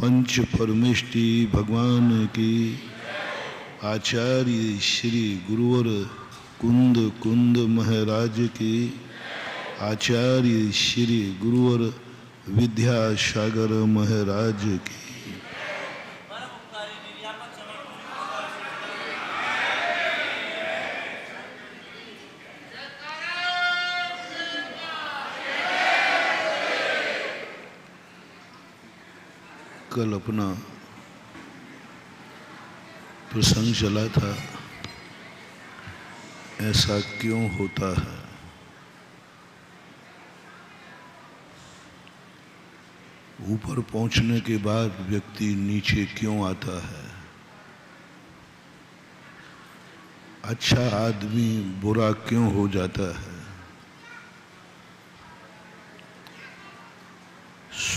पंच परमेष्टि भगवान की। आचार्य श्री गुरुवर कुंद कुंद महाराज की। आचार्य श्री गुरुवर विद्यासागर महाराज की। कल अपना प्रसंग चला था, ऐसा क्यों होता है। ऊपर पहुंचने के बाद व्यक्ति नीचे क्यों आता है। अच्छा आदमी बुरा क्यों हो जाता है।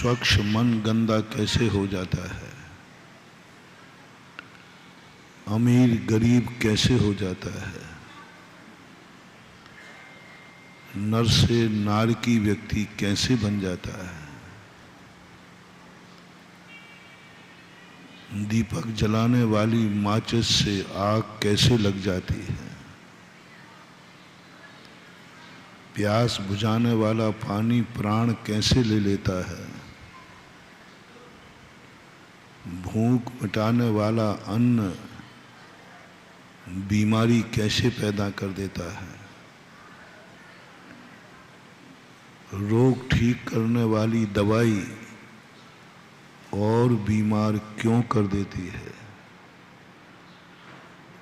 स्वच्छ मन गंदा कैसे हो जाता है। अमीर गरीब कैसे हो जाता है। नर से नार की व्यक्ति कैसे बन जाता है। दीपक जलाने वाली माचिस से आग कैसे लग जाती है। प्यास बुझाने वाला पानी प्राण कैसे ले लेता है। भूख मिटाने वाला अन्न बीमारी कैसे पैदा कर देता है। रोग ठीक करने वाली दवाई और बीमार क्यों कर देती है।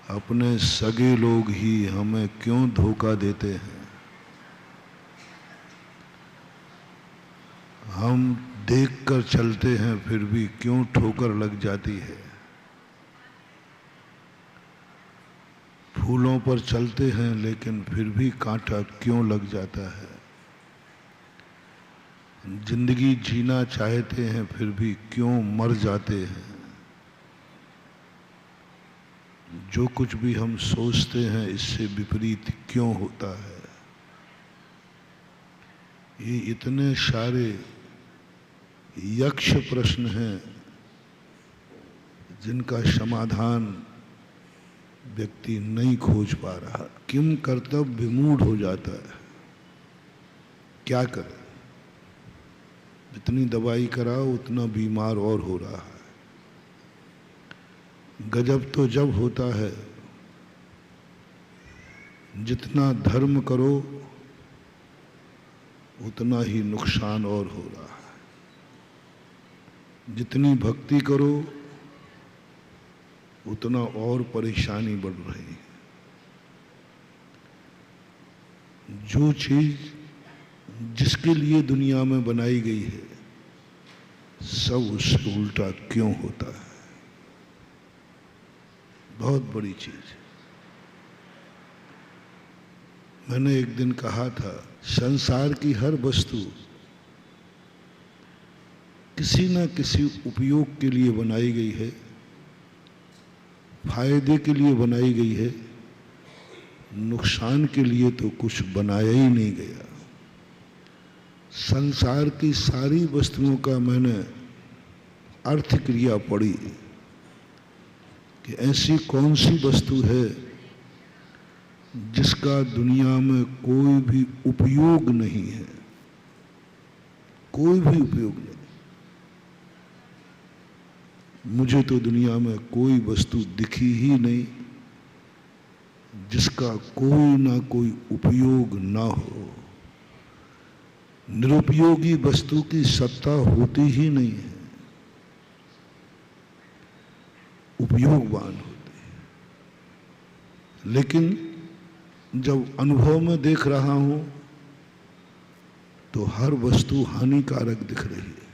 अपने सगे लोग ही हमें क्यों धोखा देते हैं। हम देखकर चलते हैं फिर भी क्यों ठोकर लग जाती है। फूलों पर चलते हैं लेकिन फिर भी कांटा क्यों लग जाता है। जिंदगी जीना चाहते हैं फिर भी क्यों मर जाते हैं। जो कुछ भी हम सोचते हैं इससे विपरीत क्यों होता है। ये इतने सारे यक्ष प्रश्न हैं जिनका समाधान व्यक्ति नहीं खोज पा रहा। किम कर्तव्य विमूढ़ हो जाता है। क्या करे। जितनी दवाई कराओ उतना बीमार और हो रहा है। गजब तो जब होता है जितना धर्म करो उतना ही नुकसान और हो रहा है। जितनी भक्ति करो उतना और परेशानी बढ़ रही है। जो चीज जिसके लिए दुनिया में बनाई गई है सब उससे उल्टा क्यों होता है। बहुत बड़ी चीज। मैंने एक दिन कहा था संसार की हर वस्तु किसी न किसी उपयोग के लिए बनाई गई है, फायदे के लिए बनाई गई है। नुकसान के लिए तो कुछ बनाया ही नहीं गया। संसार की सारी वस्तुओं का मैंने अर्थ क्रिया पढ़ी कि ऐसी कौन सी वस्तु है जिसका दुनिया में कोई भी उपयोग नहीं है। कोई भी उपयोग नहीं। मुझे तो दुनिया में कोई वस्तु दिखी ही नहीं जिसका कोई ना कोई उपयोग ना हो। निरुपयोगी वस्तु की सत्ता होती ही नहीं है। उपयोगवान होती है। लेकिन जब अनुभव में देख रहा हूं तो हर वस्तु हानिकारक दिख रही है।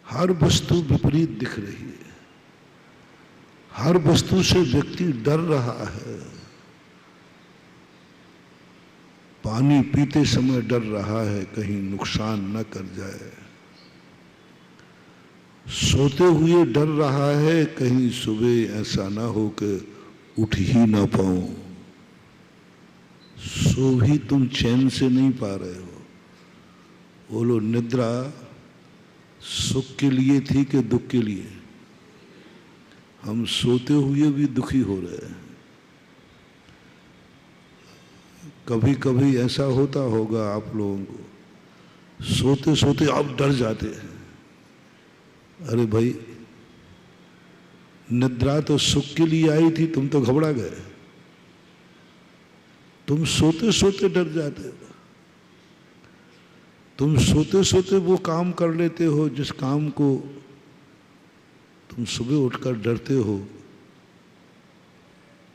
हर वस्तु विपरीत दिख रही है। हर वस्तु से व्यक्ति डर रहा है। पानी पीते समय डर रहा है कहीं नुकसान न कर जाए। सोते हुए डर रहा है कहीं सुबह ऐसा ना हो कि उठ ही ना पाऊं। सो भी तुम चैन से नहीं पा रहे हो। बोलो निद्रा सुख के लिए थी कि दुख के लिए? हम सोते हुए भी दुखी हो रहे हैं। कभी कभी ऐसा होता होगा आप लोगों को, सोते सोते आप डर जाते हैं। अरे भाई, निद्रा तो सुख के लिए आई थी, तुम तो घबरा गए। तुम सोते सोते डर जाते हो। तुम सोते सोते वो काम कर लेते हो जिस काम को तुम सुबह उठकर डरते हो।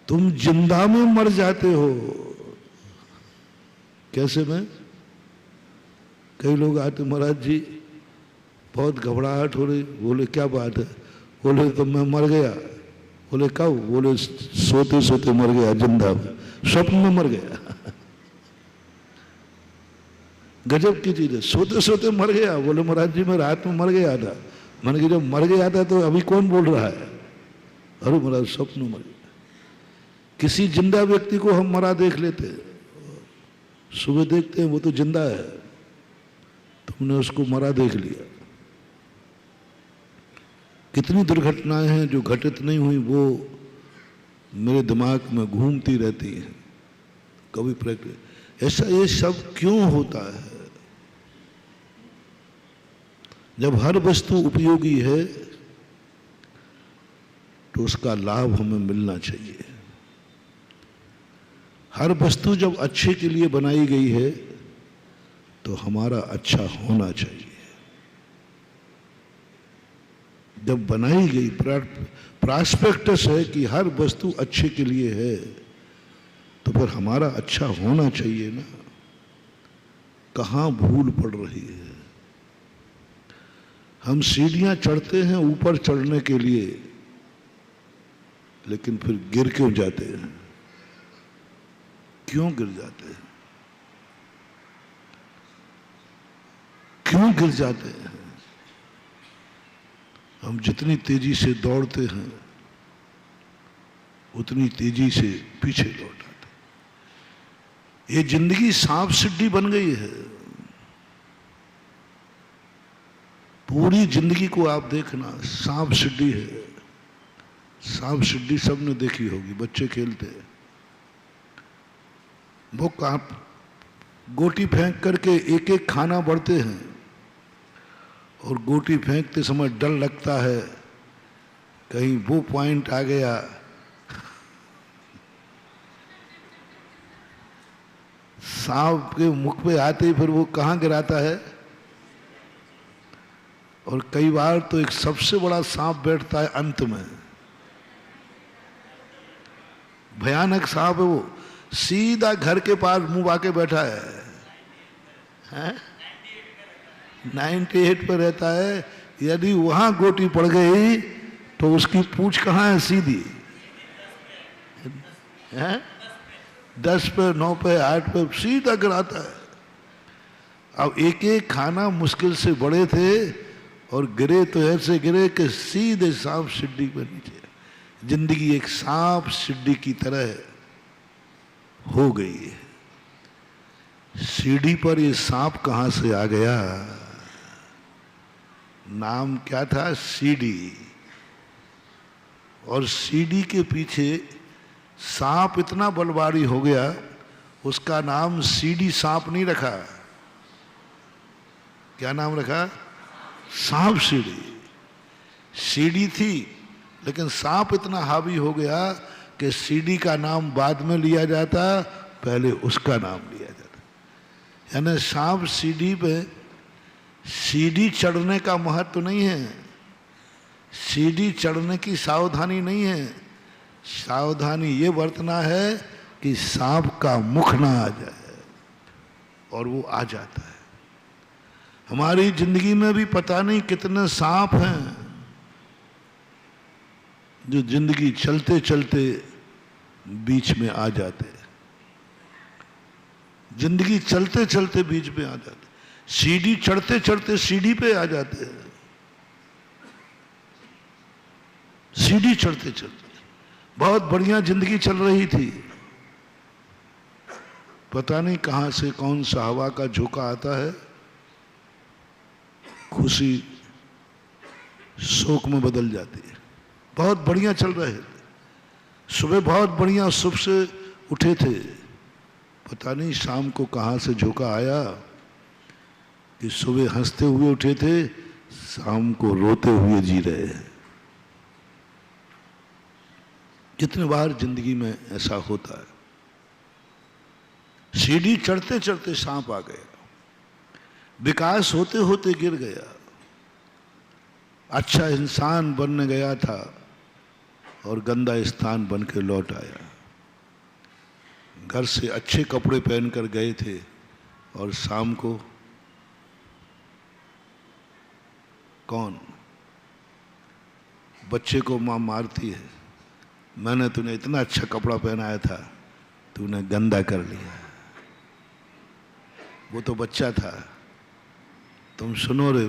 तुम जिंदा में मर जाते हो। कैसे में? कई लोग आते, महाराज जी बहुत घबराहट हो रही। बोले क्या बात है? बोले तो मैं मर गया। बोले कब? बोले सोते सोते मर गया, जिंदा में, स्वप्न में मर गया। गजब की चीज है, सोते सोते मर गया। बोले महाराज जी मैं रात में मर गया था। मैंने कहा जब मर गया था तो अभी कौन बोल रहा है? अरे महाराज स्वप्न में मर गया। किसी जिंदा व्यक्ति को हम मरा देख लेते हैं, सुबह देखते हैं वो तो जिंदा है, तुमने उसको मरा देख लिया। कितनी दुर्घटनाएं हैं जो घटित नहीं हुई, वो मेरे दिमाग में घूमती रहती हैं। कभी प्रैक्टिस ऐसा, ये सब क्यों होता है? जब हर वस्तु उपयोगी है तो उसका लाभ हमें मिलना चाहिए। हर वस्तु जब अच्छे के लिए बनाई गई है तो हमारा अच्छा होना चाहिए। जब बनाई गई प्रॉस्पेक्टस है कि हर वस्तु अच्छे के लिए है तो फिर हमारा अच्छा होना चाहिए ना। कहाँ भूल पड़ रही है? हम सीढ़ियां चढ़ते हैं ऊपर चढ़ने के लिए, लेकिन फिर गिर क्यों जाते हैं? क्यों गिर जाते हैं? क्यों गिर जाते हैं? हम जितनी तेजी से दौड़ते हैं उतनी तेजी से पीछे लौट आते। ये जिंदगी सांप सीढ़ी बन गई है। पूरी जिंदगी को आप देखना, सांप सीढ़ी है। सांप सीढ़ी सबने देखी होगी, बच्चे खेलते हैं। वो आप गोटी फेंक करके एक एक खाना बढ़ते हैं और गोटी फेंकते समय डर लगता है कहीं वो पॉइंट आ गया, सांप के मुख पे आते ही फिर वो कहाँ गिराता है। और कई बार तो एक सबसे बड़ा सांप बैठता है अंत में, भयानक सांप है वो, सीधा घर के पास मुंह आके बैठा है, 98 पे रहता है। यदि वहां गोटी पड़ गई तो उसकी पूंछ कहाँ है? सीधी है, 10 पे, 9 पे, 8 पे सीधा गिराता है। अब एक एक खाना मुश्किल से बड़े थे और गिरे तो ऐसे गिरे कि सीधे सांप सीढ़ी पर नीचे। जिंदगी एक सांप सीढ़ी की तरह हो गई है। सीढ़ी पर ये सांप कहां से आ गया? नाम क्या था? सीढ़ी। और सीढ़ी के पीछे सांप इतना बलवारी हो गया, उसका नाम सीढ़ी सांप नहीं रखा। क्या नाम रखा? सांप सीढ़ी। सीढ़ी थी लेकिन सांप इतना हावी हो गया कि सीढ़ी का नाम बाद में लिया जाता, पहले उसका नाम लिया जाता। यानी सांप सीढ़ी पे, सीढ़ी चढ़ने का महत्व नहीं है, सीढ़ी चढ़ने की सावधानी नहीं है। सावधानी ये बरतना है कि सांप का मुख ना आ जाए, और वो आ जाता है। हमारी जिंदगी में भी पता नहीं कितने सांप हैं जो जिंदगी चलते चलते बीच में आ जाते हैं। जिंदगी चलते चलते बीच में आ जाते, सीढ़ी चढ़ते चढ़ते सीढ़ी पे आ जाते हैं। सीढ़ी चढ़ते चढ़ते बहुत बढ़िया जिंदगी चल रही थी, पता नहीं कहां से कौन सा हवा का झोंका आता है, खुशी शोक में बदल जाती है। बहुत बढ़िया चल रहे थे, सुबह बहुत बढ़िया सुबह से उठे थे, पता नहीं शाम को कहाँ से झोंका आया कि सुबह हंसते हुए उठे थे, शाम को रोते हुए जी रहे हैं। कितने बार जिंदगी में ऐसा होता है। सीढ़ी चढ़ते चढ़ते सांप आ गया, विकास होते होते गिर गया, अच्छा इंसान बनने गया था और गंदा स्थान बन के लौट आया। घर से अच्छे कपड़े पहनकर गए थे और शाम को कौन बच्चे को मां मारती है, मैंने तूने इतना अच्छा कपड़ा पहनाया था, तूने गंदा कर लिया। वो तो बच्चा था। तुम सुनो रे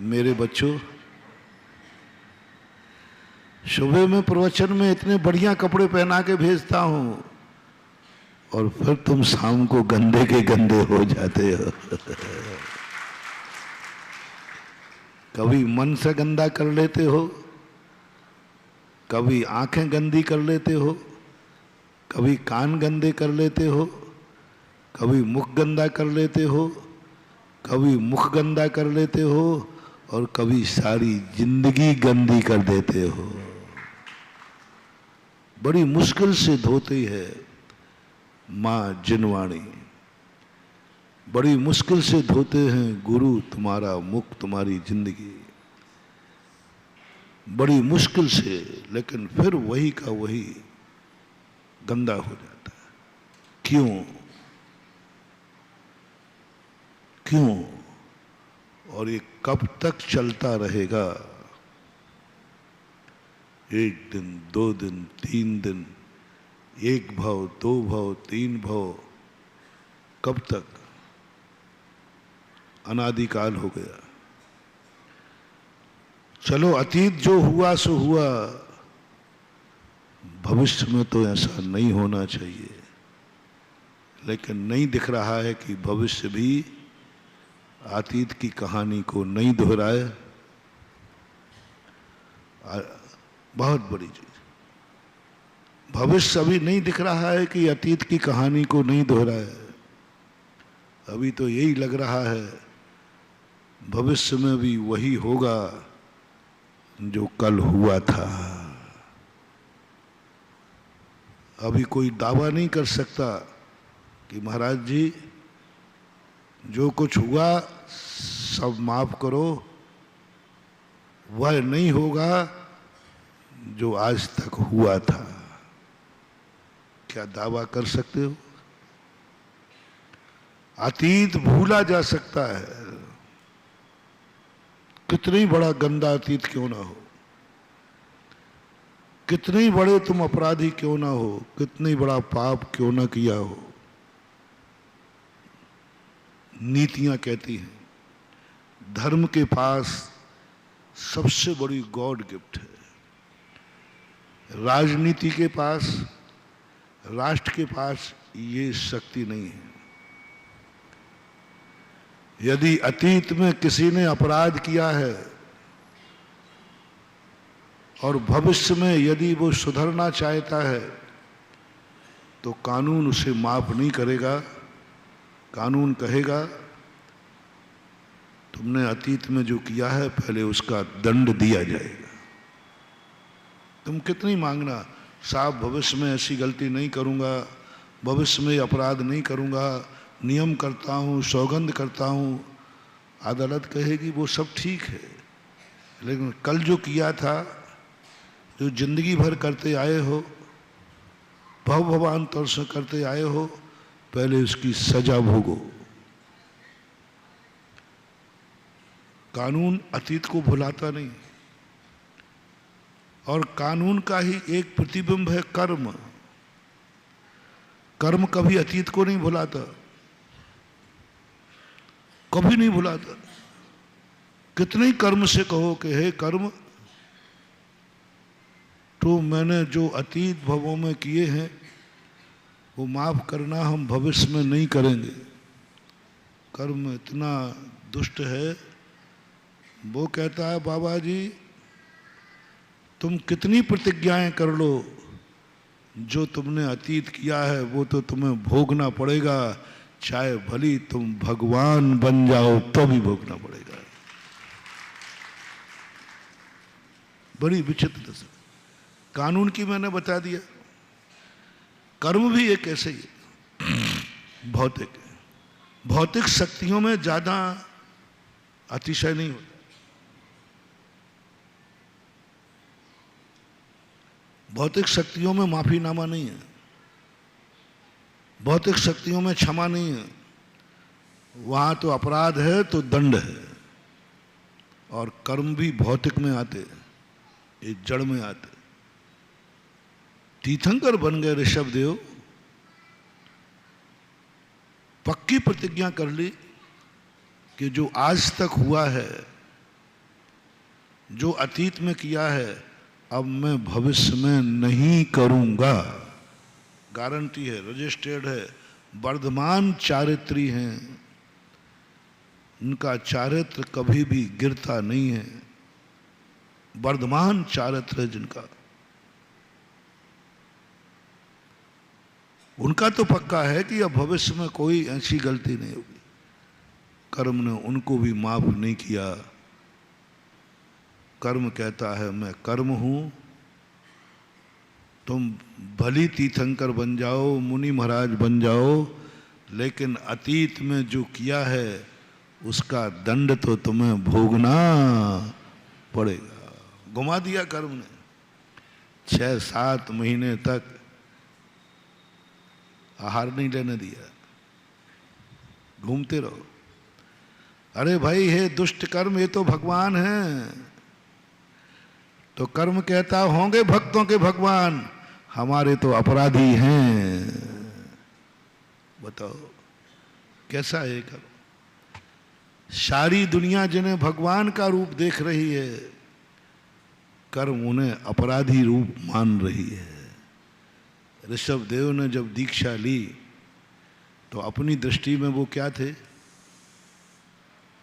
मेरे बच्चों, सुबह में प्रवचन में इतने बढ़िया कपड़े पहना के भेजता हूं और फिर तुम शाम को गंदे के गंदे हो जाते हो। कभी मन से गंदा कर लेते हो, कभी आंखें गंदी कर लेते हो, कभी कान गंदे कर लेते हो, कभी मुख गंदा कर लेते हो, कभी मुख गंदा कर लेते हो और कभी सारी जिंदगी गंदी कर देते हो। बड़ी मुश्किल से धोती है मां जिनवाणी, बड़ी मुश्किल से धोते हैं गुरु तुम्हारा मुख, तुम्हारी जिंदगी, बड़ी मुश्किल से, लेकिन फिर वही का वही गंदा हो जाता है। क्यों क्यों? और ये कब तक चलता रहेगा? एक दिन, 2 दिन, 3 दिन, 1 भाव, 2 भाव, 3 भाव, कब तक? अनादिकाल हो गया। चलो अतीत जो हुआ सो हुआ, भविष्य में तो ऐसा नहीं होना चाहिए, लेकिन नहीं दिख रहा है कि भविष्य भी अतीत की कहानी को नहीं दोहराए। बहुत बड़ी चीज, भविष्य अभी नहीं दिख रहा है कि अतीत की कहानी को नहीं दोहराए। अभी तो यही लग रहा है भविष्य में भी वही होगा जो कल हुआ था। अभी कोई दावा नहीं कर सकता कि महाराज जी जो कुछ हुआ सब माफ करो, वह नहीं होगा जो आज तक हुआ था। क्या दावा कर सकते हो? अतीत भूला जा सकता है, कितनी बड़ा गंदा अतीत क्यों ना हो, कितने बड़े तुम अपराधी क्यों ना हो, कितनी बड़ा पाप क्यों ना किया हो। नीतियां कहती हैं धर्म के पास सबसे बड़ी गॉड गिफ्ट है, राजनीति के पास, राष्ट्र के पास ये शक्ति नहीं है। यदि अतीत में किसी ने अपराध किया है और भविष्य में यदि वो सुधरना चाहता है तो कानून उसे माफ नहीं करेगा। कानून कहेगा तुमने अतीत में जो किया है पहले उसका दंड दिया जाएगा। तुम कितनी मांगना, साहब भविष्य में ऐसी गलती नहीं करूंगा, भविष्य में अपराध नहीं करूंगा, नियम करता हूं, सौगंध करता हूं। अदालत कहेगी वो सब ठीक है, लेकिन कल जो किया था, जो जिंदगी भर करते आए हो, भगवान तौर से करते आए हो, पहले उसकी सजा भोगो। कानून अतीत को भुलाता नहीं, और कानून का ही एक प्रतिबिंब है कर्म। कर्म कभी अतीत को नहीं भुलाता, कभी नहीं भुलाता। कितने कर्म से कहो कि हे कर्म, तो मैंने जो अतीत भवों में किए हैं वो माफ करना, हम भविष्य में नहीं करेंगे। कर्म इतना दुष्ट है, वो कहता है बाबा जी तुम कितनी प्रतिज्ञाएं कर लो, जो तुमने अतीत किया है वो तो तुम्हें भोगना पड़ेगा, चाहे भली तुम भगवान बन जाओ तो भी भोगना पड़ेगा। बड़ी विचित्र से कानून की मैंने बता दिया। कर्म भी एक ऐसे ही भौतिक है। भौतिक शक्तियों में ज्यादा अतिशय नहीं होता। भौतिक शक्तियों में माफीनामा नहीं है, भौतिक शक्तियों में क्षमा नहीं है। वहां तो अपराध है तो दंड है। और कर्म भी भौतिक में आते, ये जड़ में आते। तीर्थंकर बन गए ऋषभदेव, पक्की प्रतिज्ञा कर ली कि जो आज तक हुआ है, जो अतीत में किया है, अब मैं भविष्य में नहीं करूंगा। गारंटी है, रजिस्टर्ड है, वर्धमान चारित्री हैं, उनका चारित्र कभी भी गिरता नहीं है। वर्धमान चारित्र है जिनका, उनका तो पक्का है कि अब भविष्य में कोई ऐसी गलती नहीं होगी। कर्म ने उनको भी माफ नहीं किया। कर्म कहता है मैं कर्म हूं, तुम भली तीर्थंकर बन जाओ, मुनि महाराज बन जाओ, लेकिन अतीत में जो किया है उसका दंड तो तुम्हें भोगना पड़ेगा। घुमा दिया कर्म ने। 6-7 महीने तक आहार नहीं लेने दिया, घूमते रहो। अरे भाई, हे दुष्ट कर्म, ये तो भगवान हैं। तो कर्म कहता होंगे भक्तों के भगवान, हमारे तो अपराधी हैं। बताओ कैसा है कर्म। सारी दुनिया जिन्हें भगवान का रूप देख रही है, कर्म उन्हें अपराधी रूप मान रही है। ऋषभदेव ने जब दीक्षा ली तो अपनी दृष्टि में वो क्या थे?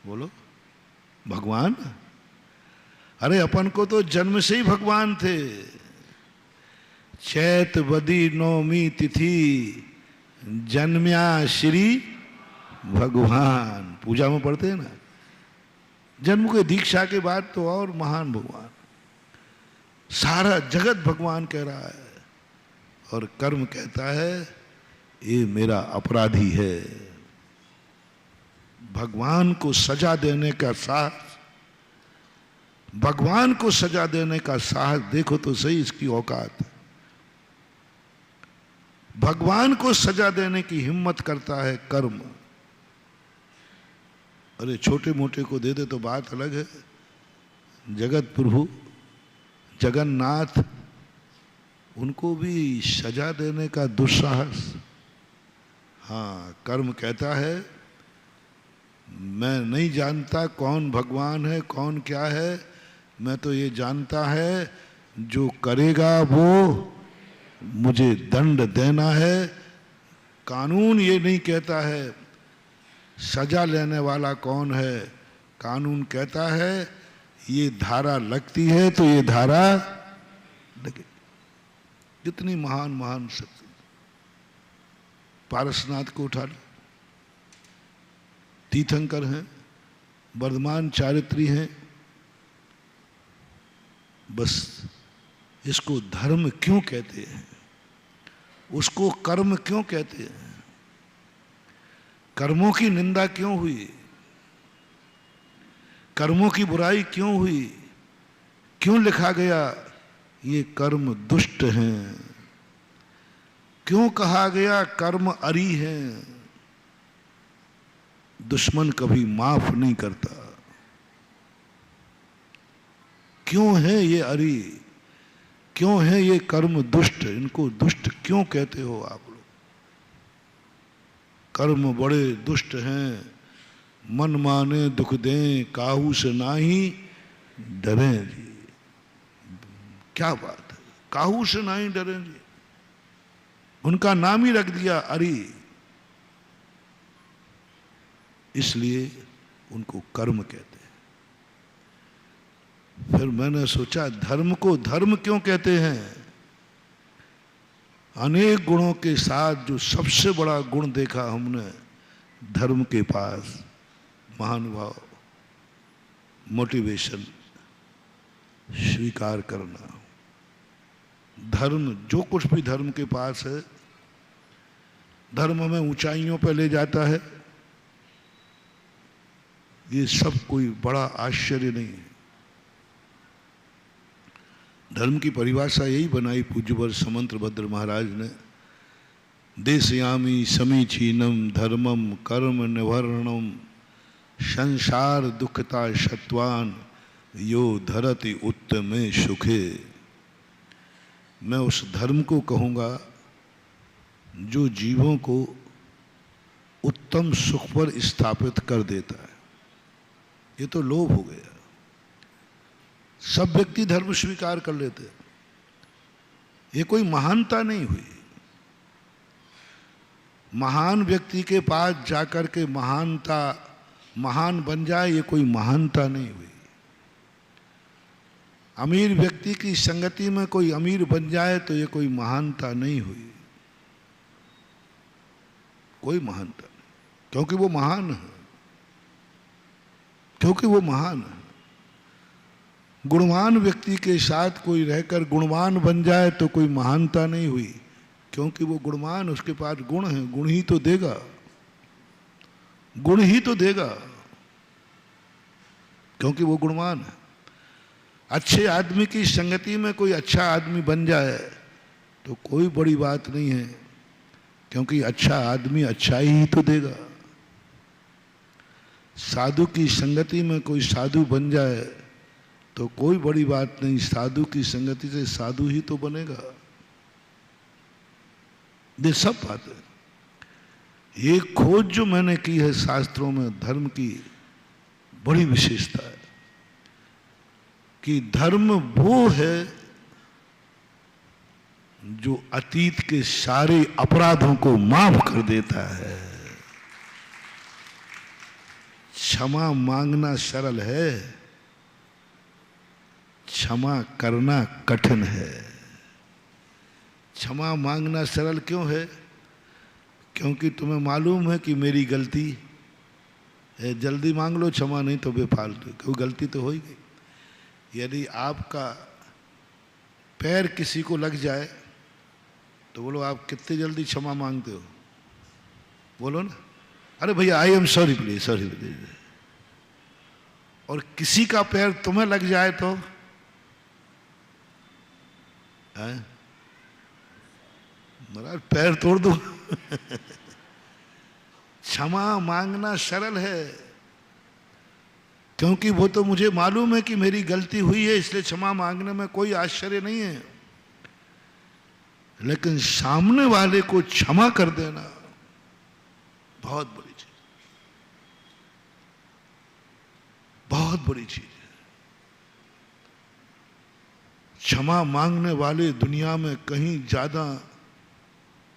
बोलो, भगवान। अरे अपन को तो जन्म से ही भगवान थे। चैत बदी नौमी तिथि जन्म्या श्री भगवान, पूजा में पढ़ते हैं ना। जन्म के दीक्षा के बाद तो और महान भगवान, सारा जगत भगवान कह रहा है। और कर्म कहता है ये मेरा अपराधी है। भगवान को सजा देने का साहस, भगवान को सजा देने का साहस देखो तो सही इसकी औकात। भगवान को सजा देने की हिम्मत करता है कर्म। अरे छोटे मोटे को दे दे तो बात अलग है। जगत प्रभु जगन्नाथ, उनको भी सजा देने का दुस्साहस। हाँ, कर्म कहता है मैं नहीं जानता कौन भगवान है कौन क्या है, मैं तो ये जानता है जो करेगा वो मुझे दंड देना है। कानून ये नहीं कहता है सजा लेने वाला कौन है, कानून कहता है ये धारा लगती है तो ये धारा लगे। कितनी महान महान शक्ति। पारसनाथ को उठा लो, तीर्थंकर हैं, वर्धमान चारित्री हैं। बस इसको धर्म क्यों कहते हैं, उसको कर्म क्यों कहते हैं, कर्मों की निंदा क्यों हुई, कर्मों की बुराई क्यों हुई, क्यों लिखा गया ये कर्म दुष्ट हैं, क्यों कहा गया कर्म अरी हैं। दुश्मन कभी माफ नहीं करता। क्यों है ये अरी, क्यों है ये कर्म दुष्ट, इनको दुष्ट क्यों कहते हो आप लोग? कर्म बड़े दुष्ट हैं, मन माने दुख दें, काहू से नाही डरें जी। क्या बात है, काहू से नाही डरें जी। उनका नाम ही रख दिया अरी, इसलिए उनको कर्म कहते हैं। फिर मैंने सोचा धर्म को धर्म क्यों कहते हैं? अनेक गुणों के साथ जो सबसे बड़ा गुण देखा हमने धर्म के पास, महानुभाव, मोटिवेशन, स्वीकार करना। धर्म, जो कुछ भी धर्म के पास है, धर्म हमें ऊंचाइयों पर ले जाता है, ये सब कोई बड़ा आश्चर्य नहीं है। धर्म की परिभाषा यही बनाई पूज्यवर समंत भद्र महाराज ने, देशयामी समीचीनम धर्मम कर्म निवर्णम संसार दुखता शत्वान यो धरति उत्तमे सुखे। मैं उस धर्म को कहूँगा जो जीवों को उत्तम सुख पर स्थापित कर देता है। ये तो लोभ हो गया, सब व्यक्ति धर्म स्वीकार कर लेते, ये कोई महानता नहीं हुई। महान व्यक्ति के पास जाकर के महान बन जाए, ये कोई महानता नहीं हुई। अमीर व्यक्ति की संगति में कोई अमीर बन जाए तो ये कोई महानता नहीं हुई, कोई महानता नहीं, क्योंकि वो महान है, क्योंकि वो महान है। गुणवान व्यक्ति के साथ कोई रहकर गुणवान बन जाए तो कोई महानता नहीं हुई, क्योंकि वो गुणवान, उसके पास गुण है, गुण ही तो देगा, गुण ही तो देगा, क्योंकि वो गुणवान है। अच्छे आदमी की संगति में कोई अच्छा आदमी बन जाए तो कोई बड़ी बात नहीं है, क्योंकि अच्छा आदमी अच्छाई ही तो देगा। साधु की संगति में कोई साधु बन जाए तो कोई बड़ी बात नहीं, साधु की संगति से साधु ही तो बनेगा। ये सब बात है। ये खोज जो मैंने की है शास्त्रों में धर्म की, बड़ी विशेषता है कि धर्म वो है जो अतीत के सारे अपराधों को माफ कर देता है। क्षमा मांगना सरल है, क्षमा करना कठिन है। क्षमा मांगना सरल क्यों है? क्योंकि तुम्हें मालूम है कि मेरी गलती है, जल्दी मांग लो क्षमा, नहीं तो बेफालतू, क्यों गलती तो हो ही गई। यदि आपका पैर किसी को लग जाए तो बोलो आप कितनी जल्दी क्षमा मांगते हो? बोलो ना, अरे भैया I am sorry please, sorry please. और किसी का पैर तुम्हें लग जाए तो महाराज पैर तोड़ दो। क्षमा मांगना सरल है, क्योंकि वो तो मुझे मालूम है कि मेरी गलती हुई है, इसलिए क्षमा मांगने में कोई आश्चर्य नहीं है। लेकिन सामने वाले को क्षमा कर देना बहुत बड़ी चीज, बहुत बड़ी चीज है। क्षमा मांगने वाले दुनिया में कहीं ज्यादा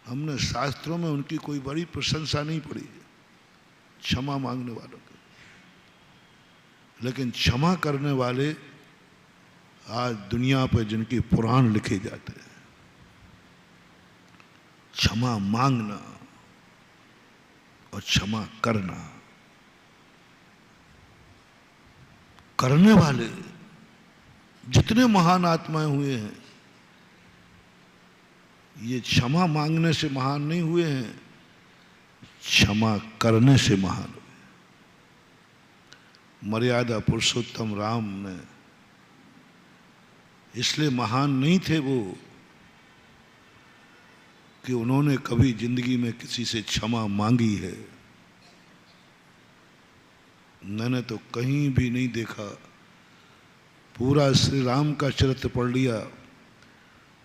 हमने शास्त्रों में उनकी कोई बड़ी प्रशंसा नहीं पड़ी, क्षमा मांगने वालों की। लेकिन क्षमा करने वाले आज दुनिया पर जिनके पुराण लिखे जाते हैं, क्षमा मांगना और क्षमा करना, करने वाले जितने महान आत्माएं हुए हैं, ये क्षमा मांगने से महान नहीं हुए हैं, क्षमा करने से महान हुए। मर्यादा पुरुषोत्तम राम ने इसलिए महान नहीं थे वो कि उन्होंने कभी जिंदगी में किसी से क्षमा मांगी है। मैंने तो कहीं भी नहीं देखा, पूरा श्री राम का चरित्र पढ़ लिया,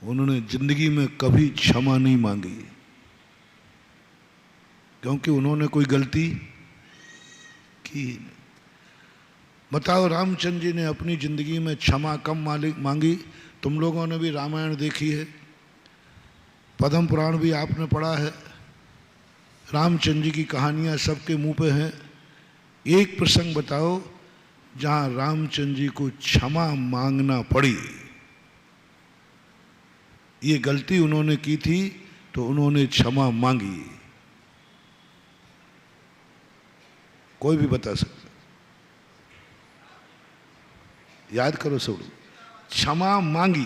उन्होंने जिंदगी में कभी क्षमा नहीं मांगी, क्योंकि उन्होंने कोई गलती की नहीं। बताओ रामचंद्र जी ने अपनी जिंदगी में क्षमा कम मांगी? तुम लोगों ने भी रामायण देखी है, पद्म पुराण भी आपने पढ़ा है, रामचंद्र जी की कहानियां सबके मुंह पे हैं। एक प्रसंग बताओ जहां रामचंद्र जी को क्षमा मांगना पड़ी। ये गलती उन्होंने की थी तो उन्होंने क्षमा मांगी। कोई भी बता सकता, याद करो सब, क्षमा मांगी।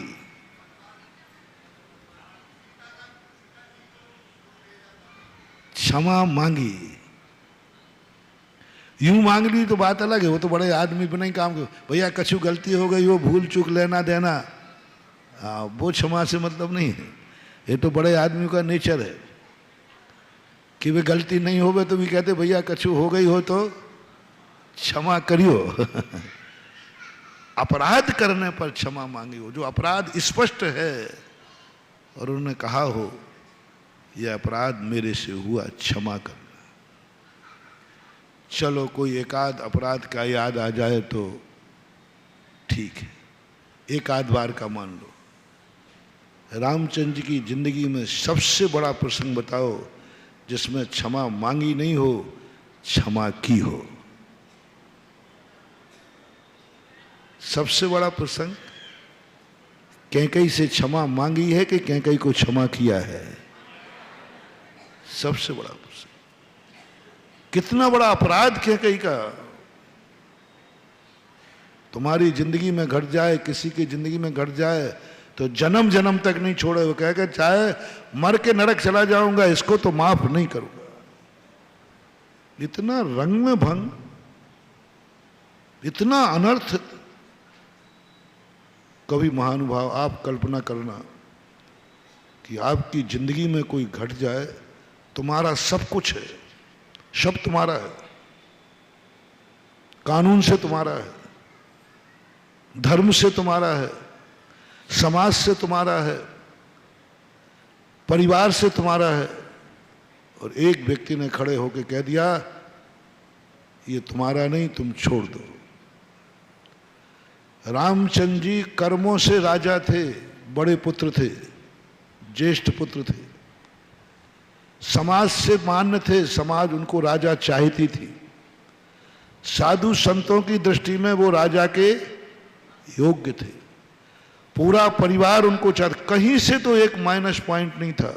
क्षमा मांगी। यूं मांग ली तो बात अलग है, वो तो बड़े आदमी पे नहीं काम कर, भैया कछु गलती हो गई वो भूल चूक लेना देना, वो क्षमा से मतलब नहीं है। ये तो बड़े आदमी का नेचर है कि वे गलती नहीं होवे तो भी कहते भैया कछु हो गई हो तो क्षमा करियो। अपराध करने पर क्षमा मांगी हो, जो अपराध स्पष्ट है और उन्होंने कहा हो यह अपराध मेरे से हुआ, क्षमा करना। चलो कोई एकाध अपराध का याद आ जाए तो ठीक है, एक आध बार का मान लो। रामचंद्र जी की जिंदगी में सबसे बड़ा प्रसंग बताओ जिसमें क्षमा मांगी नहीं हो, क्षमा की हो। सबसे बड़ा प्रसंग कैकई से क्षमा मांगी है कि कैकई को क्षमा किया है? सबसे बड़ा प्रसंग। कितना बड़ा अपराध कैकई का तुम्हारी जिंदगी में घट जाए, किसी की जिंदगी में घट जाए तो जन्म जन्म तक नहीं छोड़े। वो कह चाहे मर के नरक चला जाऊंगा इसको तो माफ नहीं करूंगा। इतना रंग में भंग, इतना अनर्थ। कभी महानुभाव आप कल्पना करना कि आपकी जिंदगी में कोई घट जाए, तुम्हारा सब कुछ है, सब तुम्हारा है, कानून से तुम्हारा है, धर्म से तुम्हारा है, समाज से तुम्हारा है, परिवार से तुम्हारा है, और एक व्यक्ति ने खड़े होकर कह दिया ये तुम्हारा नहीं, तुम छोड़ दो। रामचंद्र जी कर्मों से राजा थे, बड़े पुत्र थे, ज्येष्ठ पुत्र थे, समाज से मान्य थे, समाज उनको राजा चाहती थी, साधु संतों की दृष्टि में वो राजा के योग्य थे, पूरा परिवार उनको चाहता, कहीं से तो एक माइनस पॉइंट नहीं था।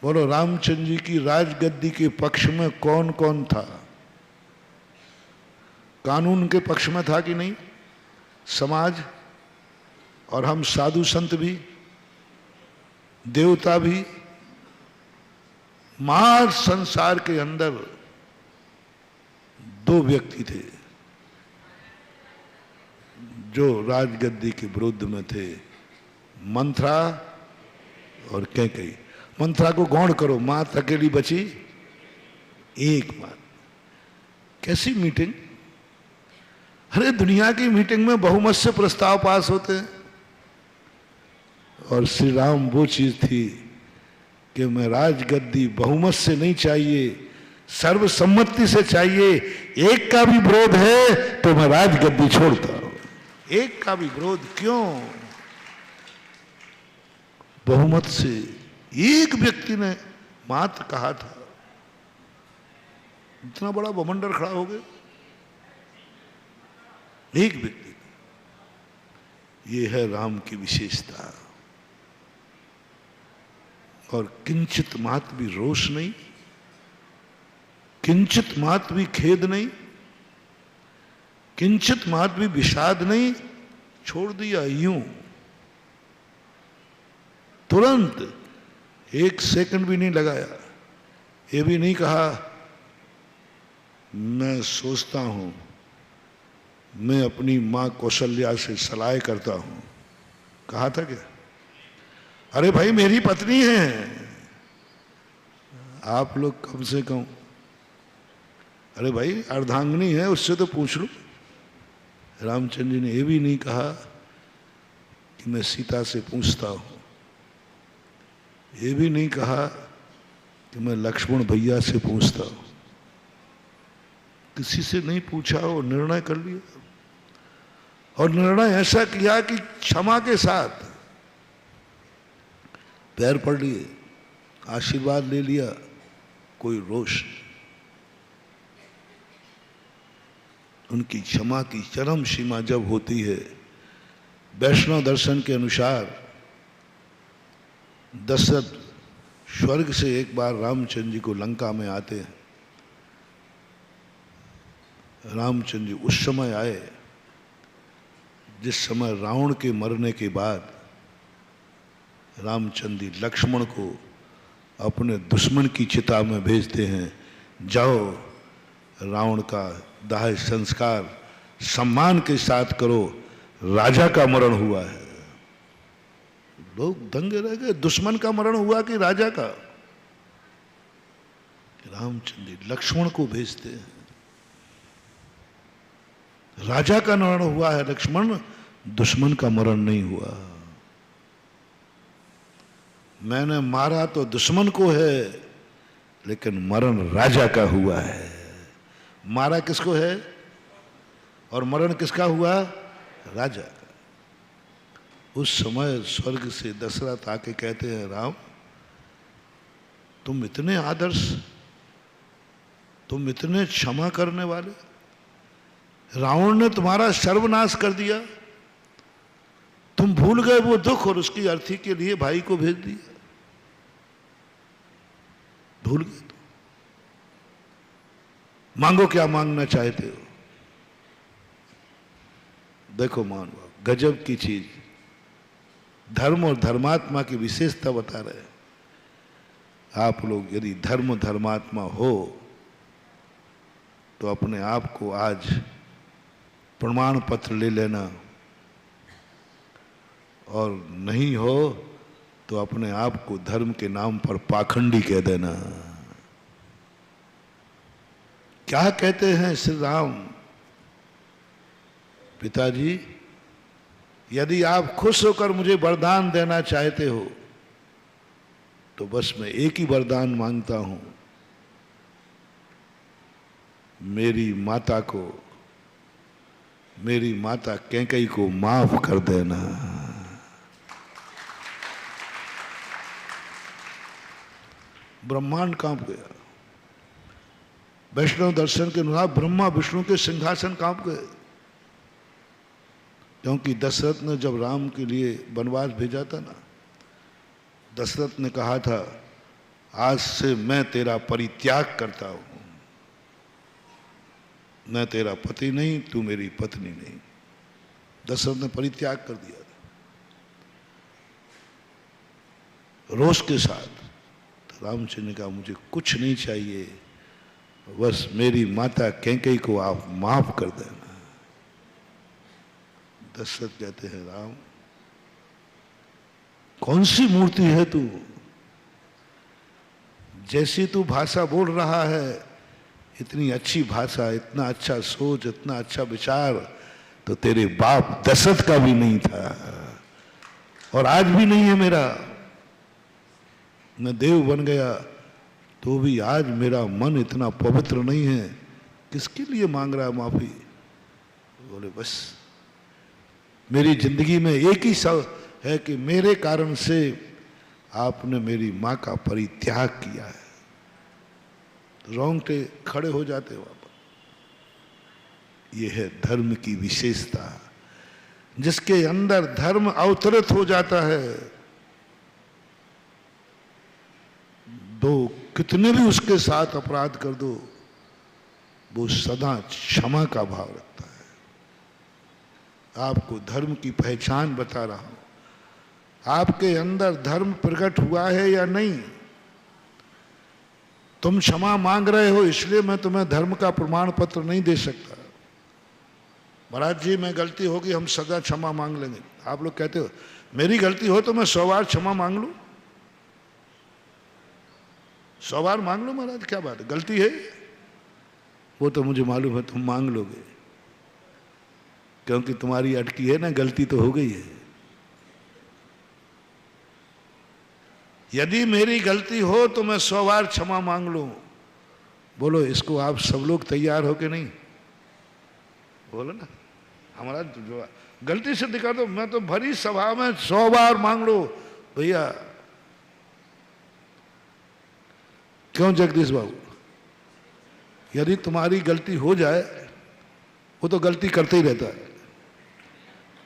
बोलो रामचंद्र जी की राजगद्दी के पक्ष में कौन कौन था? कानून के पक्ष में था कि नहीं? समाज और हम साधु संत भी, देवता भी, मार संसार के अंदर दो व्यक्ति थे जो राजगद्दी के विरुद्ध में थे, मंथरा और कैकई। मंथरा को गौण करो, मात अकेली बची एक मात। कैसी मीटिंग! अरे दुनिया की मीटिंग में बहुमत से प्रस्ताव पास होते हैं, और श्री राम वो चीज थी कि मैं राजगद्दी बहुमत से नहीं चाहिए, सर्वसम्मति से चाहिए। एक का भी विरोध है तो मैं राजगद्दी छोड़ता हूं। एक का भी विरोध क्यों? बहुमत से एक व्यक्ति ने मात्र कहा था, इतना बड़ा बवंडर खड़ा हो गया एक व्यक्ति। ये है राम की विशेषता। और किंचित मात्र भी रोष नहीं, किंचित मात्र भी खेद नहीं, किंचित मात्र भी विषाद नहीं, छोड़ दिया यूं तुरंत, एक सेकंड भी नहीं लगाया। ये भी नहीं कहा मैं सोचता हूं, मैं अपनी मां कौशल्या से सलाह करता हूं। कहा था क्या? अरे भाई मेरी पत्नी है, आप लोग कम से कम, अरे भाई अर्धांगिनी है उससे तो पूछ लो। रामचंद्र जी ने यह भी नहीं कहा कि मैं सीता से पूछता हूं, ये भी नहीं कहा कि मैं लक्ष्मण भैया से पूछता हूं। किसी से नहीं पूछा और निर्णय कर लिया, और निर्णय ऐसा किया कि क्षमा के साथ पैर पड़ लिए, आशीर्वाद ले लिया, कोई रोष नहीं। उनकी क्षमा की चरम सीमा जब होती है, वैष्णव दर्शन के अनुसार दशरथ स्वर्ग से एक बार रामचंद्र जी को लंका में आते हैं। रामचंद्र जी उस समय आए जिस समय रावण के मरने के बाद रामचंद्र जी लक्ष्मण को अपने दुश्मन की चिता में भेजते हैं, जाओ रावण का दाह संस्कार सम्मान के साथ करो, राजा का मरण हुआ है। लोग दंगे रह गए, दुश्मन का मरण हुआ कि राजा का। रामचंद्र जी लक्ष्मण को भेजते हैं, राजा का मरण हुआ है लक्ष्मण, दुश्मन का मरण नहीं हुआ। मैंने मारा तो दुश्मन को है, लेकिन मरण राजा का हुआ है। मारा किसको है और मरण किसका हुआ? राजा का। उस समय स्वर्ग से दशरथ आके कहते हैं, राम तुम इतने आदर्श, तुम इतने क्षमा करने वाले, रावण ने तुम्हारा सर्वनाश कर दिया, तुम भूल गए वो दुख और उसकी अर्थी के लिए भाई को भेज दिया, भूल गए तो मांगो क्या मांगना चाहते हो। देखो मानो गजब की चीज, धर्म और धर्मात्मा की विशेषता बता रहे हैं। आप लोग यदि धर्म धर्मात्मा हो तो अपने आप को आज प्रमाण पत्र ले लेना, और नहीं हो तो अपने आप को धर्म के नाम पर पाखंडी कह देना। क्या कहते हैं श्री राम? पिताजी यदि आप खुश होकर मुझे वरदान देना चाहते हो तो बस मैं एक ही वरदान मांगता हूं, मेरी माता को, मेरी माता कैकेयी को माफ कर देना। ब्रह्मांड कांप गया। वैष्णव दर्शन के अनुसार ब्रह्मा विष्णु के सिंहासन कांप गए, क्योंकि दशरथ ने जब राम के लिए वनवास भेजा था ना, दशरथ ने कहा था आज से मैं तेरा परित्याग करता हूं, मैं तेरा पति नहीं, तू मेरी पत्नी नहीं। दशरथ ने परित्याग कर दिया था रोष के साथ। तो रामचंद्र ने कहा मुझे कुछ नहीं चाहिए, बस मेरी माता कैकेयी को आप माफ कर देना। दशरथ कहते हैं राम कौन सी मूर्ति है तू, जैसी तू भाषा बोल रहा है, इतनी अच्छी भाषा, इतना अच्छा सोच, इतना अच्छा विचार तो तेरे बाप दशरथ का भी नहीं था और आज भी नहीं है मेरा। मैं देव बन गया तो भी आज मेरा मन इतना पवित्र नहीं है, किसके लिए मांग रहा है माफी? बोले बस मेरी जिंदगी में एक ही सब है कि मेरे कारण से आपने मेरी माँ का परित्याग किया है। रोंगटे खड़े हो जाते वापस। ये है धर्म की विशेषता, जिसके अंदर धर्म अवतरित हो जाता है, दो कितने भी उसके साथ अपराध कर दो, वो सदा क्षमा का भाव रखता है। आपको धर्म की पहचान बता रहा हूं, आपके अंदर धर्म प्रकट हुआ है या नहीं। तुम क्षमा मांग रहे हो इसलिए मैं तुम्हें धर्म का प्रमाण पत्र नहीं दे सकता। महाराज जी मैं गलती होगी, हम सदा क्षमा मांग लेंगे। आप लोग कहते हो मेरी गलती हो तो मैं 100 बार क्षमा मांग लूं, 100 बार मांग लो महाराज, क्या बात है, गलती है वो तो मुझे मालूम है तुम मांग लोगे, क्योंकि तुम्हारी अटकी है ना, गलती तो हो गई है। यदि मेरी गलती हो तो मैं 100 बार क्षमा मांग लूं। बोलो इसको आप सब लोग तैयार हो के नहीं? बोलो ना, हमारा जो गलती से दिखा दो, मैं तो भरी सभा में 100 बार मांग लो भैया। क्यों जगदीश बाबू? यदि तुम्हारी गलती हो जाए, वो तो गलती करते ही रहता है।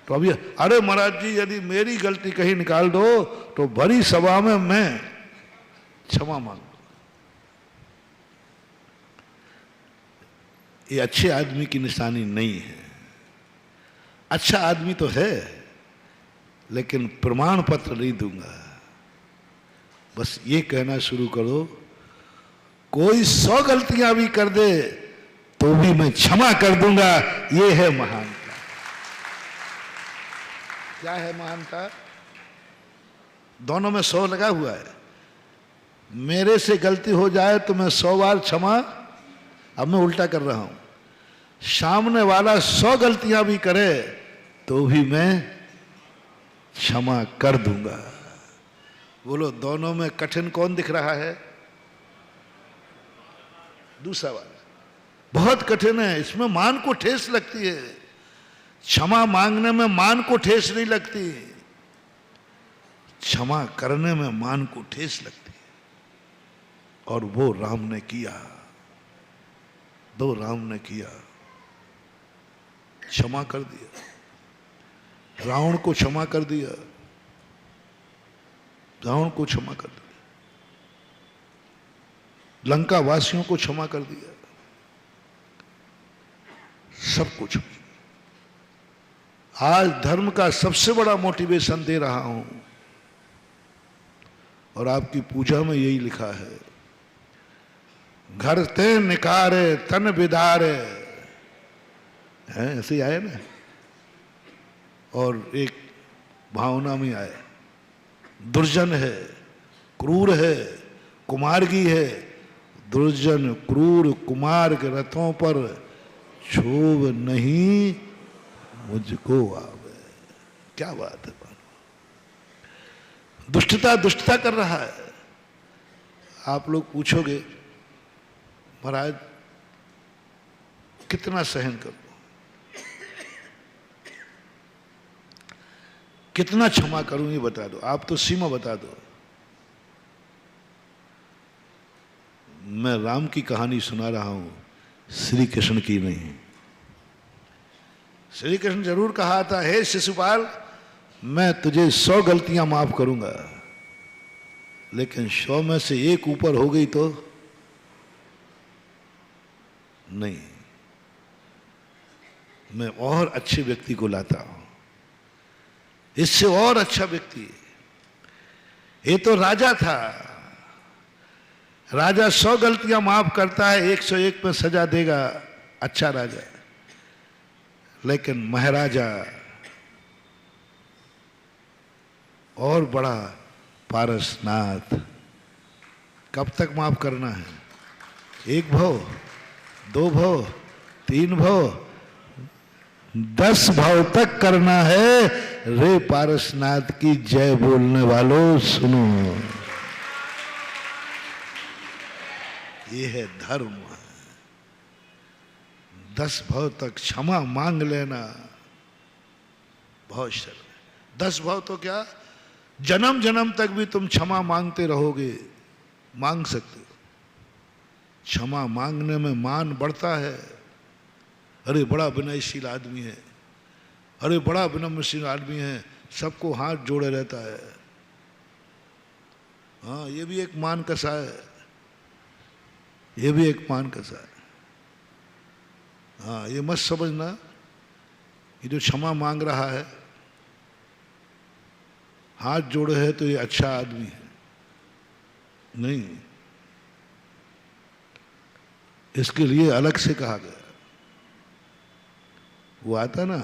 तो अभी अरे महाराज जी यदि मेरी गलती कहीं निकाल दो तो भरी सभा में मैं क्षमा मांग। ये अच्छे आदमी की निशानी नहीं है। अच्छा आदमी तो है लेकिन प्रमाण पत्र नहीं दूंगा। बस ये कहना शुरू करो, कोई 100 गलतियां भी कर दे तो भी मैं क्षमा कर दूंगा। ये है महानता। क्या है महानता? दोनों में 100 लगा हुआ है। मेरे से गलती हो जाए तो मैं 100 बार क्षमा, अब मैं उल्टा कर रहा हूं, सामने वाला 100 गलतियां भी करे तो भी मैं क्षमा कर दूंगा। बोलो दोनों में कठिन कौन दिख रहा है? दूसरा वाला बहुत कठिन है। इसमें मान को ठेस लगती है। क्षमा मांगने में मान को ठेस नहीं लगती, क्षमा करने में मान को ठेस लगती है। और वो राम ने किया, राम ने किया, क्षमा कर दिया। रावण को क्षमा कर दिया, रावण को क्षमा कर दिया, लंका वासियों को क्षमा कर दिया, सब कुछ। आज धर्म का सबसे बड़ा मोटिवेशन दे रहा हूं और आपकी पूजा में यही लिखा है, घर ते निकारे तन बिदारे, है ऐसे ही आए ना। और एक भावना में आए, दुर्जन है, क्रूर है, कुमार्गी है, दुर्जन क्रूर कुमार के रथों पर क्षोभ नहीं मुझको आवे। क्या बात है। दुष्टता दुष्टता कर रहा है। आप लोग पूछोगे महाराज कितना सहन करूं, कितना क्षमा करूं, ये बता दो। आप तो सीमा बता दो। मैं राम की कहानी सुना रहा हूं, श्री कृष्ण की नहीं। श्री कृष्ण जरूर कहा था, हे शिशुपाल मैं तुझे 100 गलतियां माफ करूंगा, लेकिन 100 में से एक ऊपर हो गई तो नहीं, मैं और अच्छे व्यक्ति को लाता हूं, इससे और अच्छा व्यक्ति। ये तो राजा था, राजा 100 गलतियां माफ करता है, 101 में सजा देगा, अच्छा राजा। लेकिन महाराजा और बड़ा पारसनाथ, कब तक माफ करना है? 1 भव, 2 भव, 3 भव, 10 भव तक करना है। रे पारसनाथ की जय बोलने वालों सुनो, ये है धर्म। 10 भव तक क्षमा मांग लेना बहुत शर्म है। 10 भव तो क्या, जन्म जन्म तक भी तुम क्षमा मांगते रहोगे, मांग सकते हो। क्षमा मांगने में मान बढ़ता है। अरे बड़ा विनयशील आदमी है, अरे बड़ा विनम्रशील आदमी है, सबको हाथ जोड़े रहता है। हाँ ये भी एक मान कसा है, ये भी एक मान कसा है। हाँ ये मत समझना ये जो क्षमा मांग रहा है, हाथ जोड़े है तो ये अच्छा आदमी है, नहीं। इसके लिए अलग से कहा गया। वो आता ना,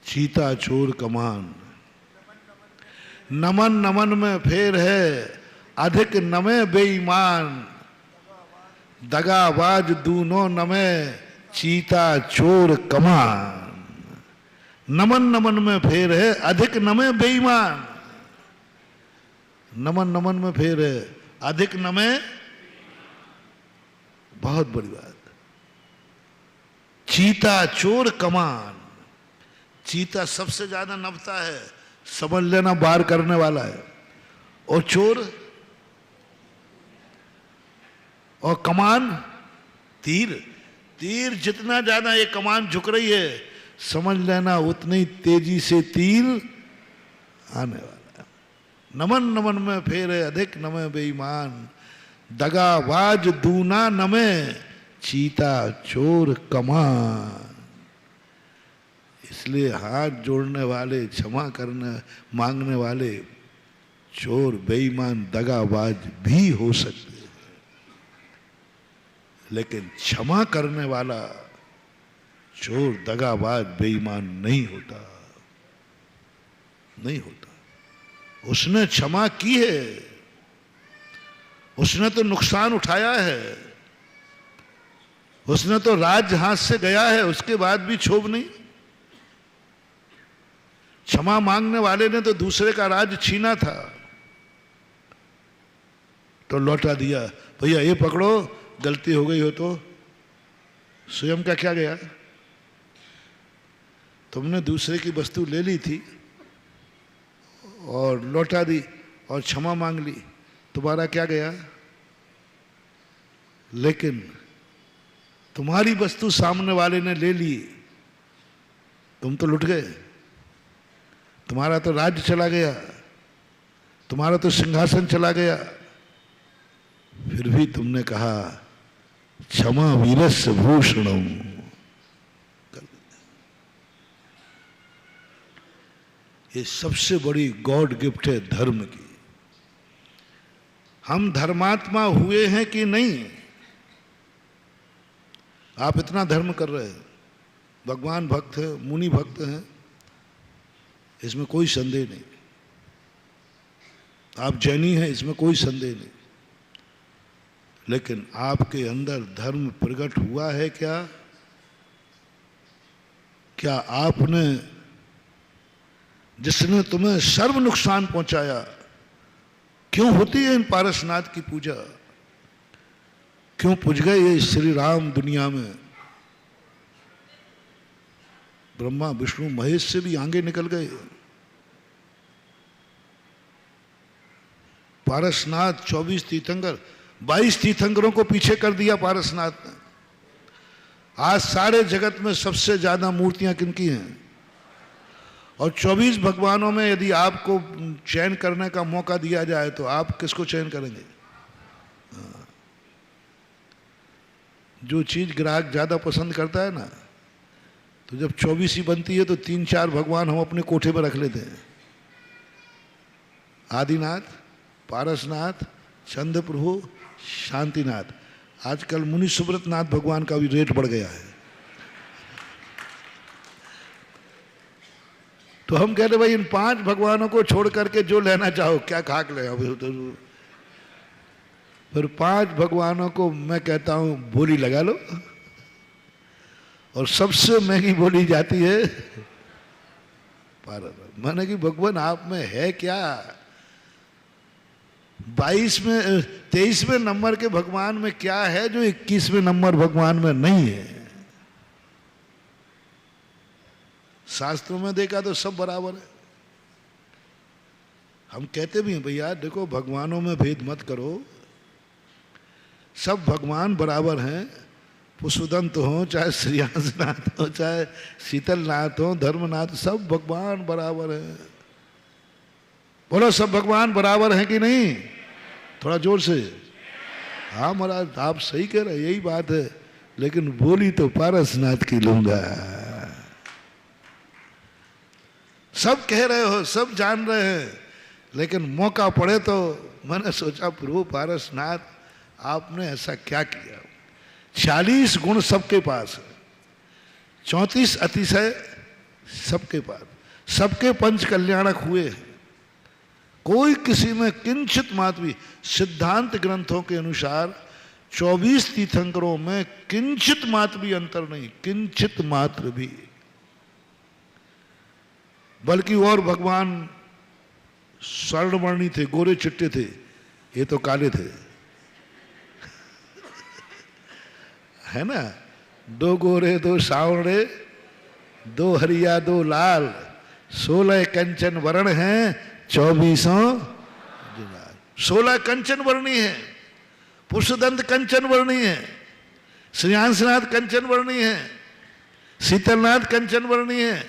चीता चोर कमान, नमन नमन में फेर है, अधिक नमे बेईमान, दगाबाज दूनो नमे, चीता चोर कमान। नमन नमन में फेर है, अधिक नमे बेईमान। नमन नमन में फेर है, अधिक नमे, बहुत बड़ी बात। चीता चोर कमान, चीता सबसे ज्यादा नभता है, समझ लेना बार करने वाला है। और चोर और कमान, तीर, तीर जितना ज्यादा ये कमान झुक रही है, समझ लेना उतनी तेजी से तीर आने वाला है। नमन नमन में फेरे अधिक नमे बेईमान, दगाबाज दूना नमे चीता चोर कमान। इसलिए हाथ जोड़ने वाले, क्षमा करने मांगने वाले चोर बेईमान दगाबाज भी हो सकते हैं, लेकिन क्षमा करने वाला चोर दगाबाज बेईमान नहीं होता, नहीं होता। उसने क्षमा की है, उसने तो नुकसान उठाया है, उसने तो राज हाथ से गया है, उसके बाद भी क्षोभ नहीं। क्षमा मांगने वाले ने तो दूसरे का राज छीना था, तो लौटा दिया। भैया ये पकड़ो, गलती हो गई हो तो स्वयं का क्या गया? तुमने दूसरे की वस्तु ले ली थी और लौटा दी और क्षमा मांग ली, तुम्हारा क्या गया? लेकिन तुम्हारी वस्तु सामने वाले ने ले ली, तुम तो लुट गए, तुम्हारा तो राज्य चला गया, तुम्हारा तो सिंहासन चला गया। फिर भी तुमने कहा क्षमा वीरस्य भूषणम। ये सबसे बड़ी गॉड गिफ्ट है धर्म की। हम धर्मात्मा हुए हैं कि नहीं? आप इतना धर्म कर रहे हैं, भगवान भक्त है, मुनि भक्त हैं, इसमें कोई संदेह नहीं। आप जैनी हैं, इसमें कोई संदेह नहीं। लेकिन आपके अंदर धर्म प्रकट हुआ है क्या? क्या आपने, जिसने तुम्हें सर्व नुकसान पहुंचाया, क्यों होती है इन पारसनाथ की पूजा? क्यों पूज गए ये श्री राम दुनिया में? ब्रह्मा विष्णु महेश से भी आगे निकल गए। पारसनाथ 24 तीर्थंकर, 22 तीर्थंकरों को पीछे कर दिया पारसनाथ ने। आज सारे जगत में सबसे ज्यादा मूर्तियां किनकी हैं? और 24 भगवानों में यदि आपको चयन करने का मौका दिया जाए तो आप किसको चयन करेंगे? जो चीज ग्राहक ज्यादा पसंद करता है ना, तो जब 24 ही बनती है तो 3-4 भगवान हम अपने कोठे में रख लेते हैं। आदिनाथ, पारसनाथ, चंद्र प्रभु, शांतिनाथ। आजकल मुनि सुब्रत नाथ भगवान का भी रेट बढ़ गया है। तो हम कहते भाई इन 5 भगवानों को छोड़ करके जो लेना चाहो, क्या खाक ले। फिर 5 भगवानों को मैं कहता हूं बोली लगा लो, और सबसे महंगी बोली जाती है माने कि भगवान आप में है क्या? 23वें नंबर के भगवान में क्या है जो 21वें नंबर भगवान में नहीं है? शास्त्रों में देखा तो सब बराबर है। हम कहते भी हैं भैया देखो भगवानों में भेद मत करो, सब भगवान बराबर हैं। पुष्पदंत हो, चाहे श्रीयांशनाथ हो, चाहे शीतलनाथ हो, धर्मनाथ, सब भगवान बराबर हैं। बोलो सब भगवान बराबर हैं कि नहीं? थोड़ा जोर से। हाँ महाराज आप सही कह रहे हैं, यही बात है। लेकिन बोली तो पारसनाथ की लूंगा। सब कह रहे हो, सब जान रहे हैं, लेकिन मौका पड़े तो मैंने सोचा प्रभु पारसनाथ आपने ऐसा क्या किया? 40 गुण सबके पास है, 34 अतिशय सबके पास, सबके पंच कल्याणक हुए हैं। कोई किसी में किंचित मात्र भी, सिद्धांत ग्रंथों के अनुसार 24 तीर्थंकरों में किंचित मात्र भी अंतर नहीं, किंचित मात्र भी। बल्कि और भगवान स्वर्णवर्णी थे, गोरे चिट्टे थे, ये तो काले थे, है ना? 2 गोरे 2 सावरे, 2 हरिया 2 लाल, 16 कंचन वर्ण हैं, 24 16 कंचन वर्णी है, पुष्पदंत कंचन वर्णी है, श्रेयांसनाथ कंचन वर्णी है, शीतलनाथ कंचन वर्णी है।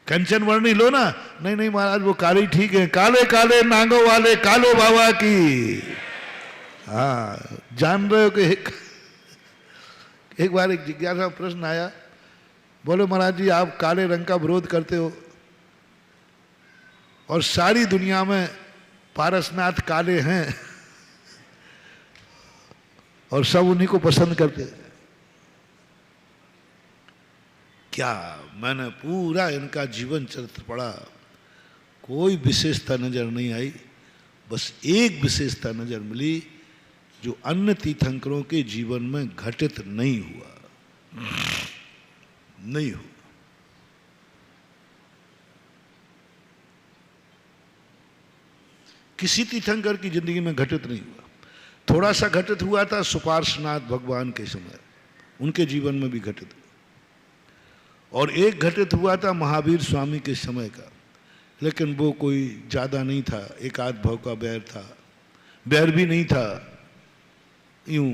कंचन वर्णी लो ना, नहीं नहीं महाराज वो काली ठीक है, काले काले नांगों वाले कालो बाबा की। हाँ, जान रहे हो कि एक बार एक जिज्ञासा प्रश्न आया, बोले महाराज जी आप काले रंग का विरोध करते हो और सारी दुनिया में पारसनाथ काले हैं और सब उन्हीं को पसंद करते हैं। क्या मैंने पूरा इनका जीवन चरित्र पढ़ा, कोई विशेषता नजर नहीं आई, बस एक विशेषता नजर मिली जो अन्य तीर्थंकरों के जीवन में घटित नहीं हुआ, नहीं हुआ। किसी तीर्थंकर की जिंदगी में घटित नहीं हुआ। थोड़ा सा घटित हुआ था सुपार्श्वनाथ भगवान के समय, उनके जीवन में भी घटित हुआ, और एक घटित हुआ था महावीर स्वामी के समय का, लेकिन वो कोई ज़्यादा नहीं था, एक आध भाव का बैर था, बैर भी नहीं था यूं।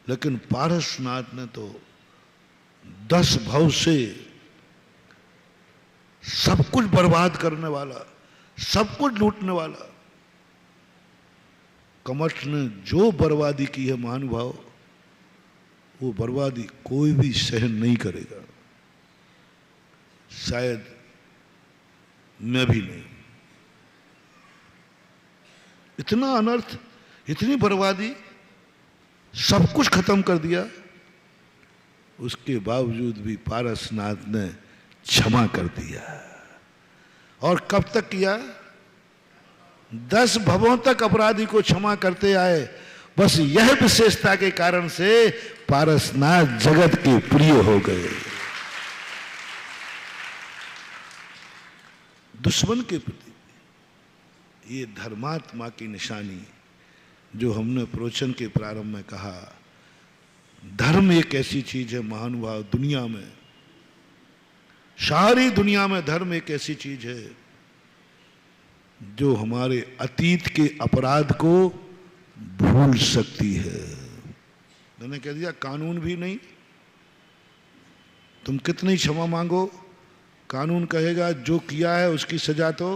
लेकिन पारसनाथ ने तो 10 भाव से सब कुछ बर्बाद करने वाला, सब कुछ लूटने वाला कमठ ने जो बर्बादी की है महानुभाव, वो बर्बादी कोई भी सहन नहीं करेगा, शायद मैं भी नहीं। इतना अनर्थ, इतनी बर्बादी, सब कुछ खत्म कर दिया, उसके बावजूद भी पारसनाथ ने क्षमा कर दिया। और कब तक किया? 10 भवों तक अपराधी को क्षमा करते आए। बस यह विशेषता के कारण से पारसनाथ जगत के प्रिय हो गए। दुश्मन के प्रति ये धर्मात्मा की निशानी, जो हमने प्रवचन के प्रारंभ में कहा, धर्म एक ऐसी चीज है महानुभाव, दुनिया में, सारी दुनिया में धर्म एक ऐसी चीज है जो हमारे अतीत के अपराध को भूल सकती है। मैंने कह दिया कानून भी नहीं, तुम कितनी क्षमा मांगो, कानून कहेगा जो किया है उसकी सजा तो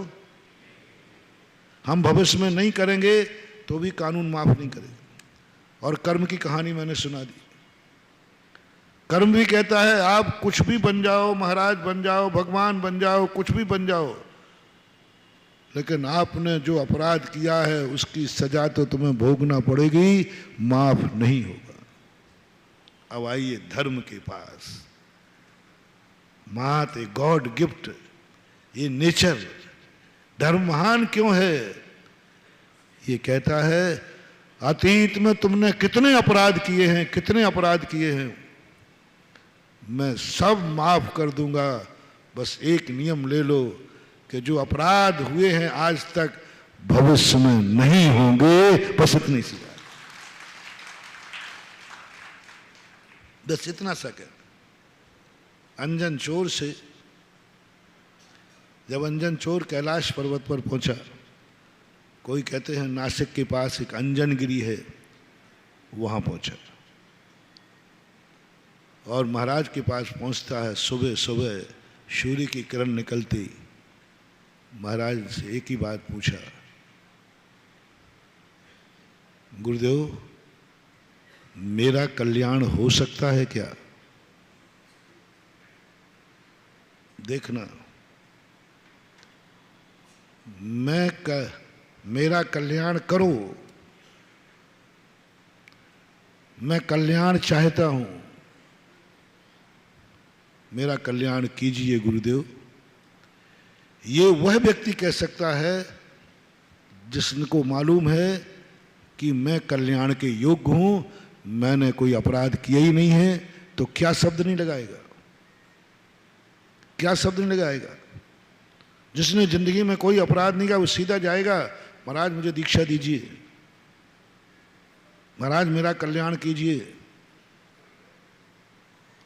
हम भविष्य में नहीं करेंगे, तो भी कानून माफ नहीं करेगा। और कर्म की कहानी मैंने सुना दी। कर्म भी कहता है आप कुछ भी बन जाओ, महाराज बन जाओ, भगवान बन जाओ, कुछ भी बन जाओ, लेकिन आपने जो अपराध किया है उसकी सजा तो तुम्हें भोगना पड़ेगी, माफ नहीं होगा। अब आइए धर्म के पास। मात ए गॉड गिफ्ट, ये नेचर। धर्म महान क्यों है? ये कहता है अतीत में तुमने कितने अपराध किए हैं, कितने अपराध किए हैं, मैं सब माफ कर दूंगा, बस एक नियम ले लो कि जो अपराध हुए हैं आज तक भविष्य में नहीं होंगे, बस इतनी सी बात, बस इतना सा कह। अंजन चोर से जब अंजन चोर कैलाश पर्वत पर पहुंचा, कोई कहते हैं नासिक के पास एक अंजनगिरी है, वहां पहुंचा और महाराज के पास पहुंचता है। सुबह सुबह सूर्य की किरण निकलती महाराज से एक ही बात पूछा, गुरुदेव मेरा कल्याण हो सकता है क्या? देखना, मेरा कल्याण करो, मैं कल्याण चाहता हूं, मेरा कल्याण कीजिए गुरुदेव। ये वह व्यक्ति कह सकता है जिसको मालूम है कि मैं कल्याण के योग्य हूं, मैंने कोई अपराध किया ही नहीं है, तो क्या शब्द नहीं लगाएगा, क्या शब्द नहीं लगाएगा? जिसने जिंदगी में कोई अपराध नहीं किया वो सीधा जाएगा, महाराज मुझे दीक्षा दीजिए, महाराज मेरा कल्याण कीजिए,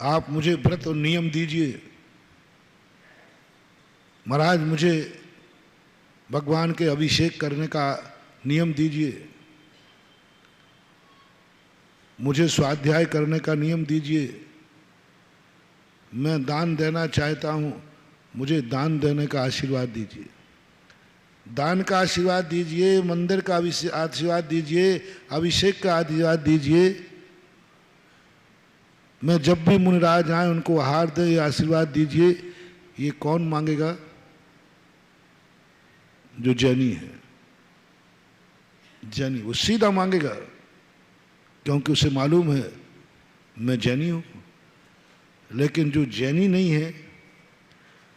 आप मुझे व्रत और नियम दीजिए, महाराज मुझे भगवान के अभिषेक करने का नियम दीजिए। मुझे स्वाध्याय करने का नियम दीजिए, मैं दान देना चाहता हूँ, मुझे दान देने का आशीर्वाद दीजिए, दान का आशीर्वाद दीजिए, मंदिर का आशीर्वाद दीजिए, अभिषेक का आशीर्वाद दीजिए। मैं जब भी मुनिराज आए उनको आहार दे, ये आशीर्वाद दीजिए। ये कौन मांगेगा? जो जैनी है। जैनी वो सीधा मांगेगा, क्योंकि उसे मालूम है मैं जैनी हूं। लेकिन जो जैनी नहीं है,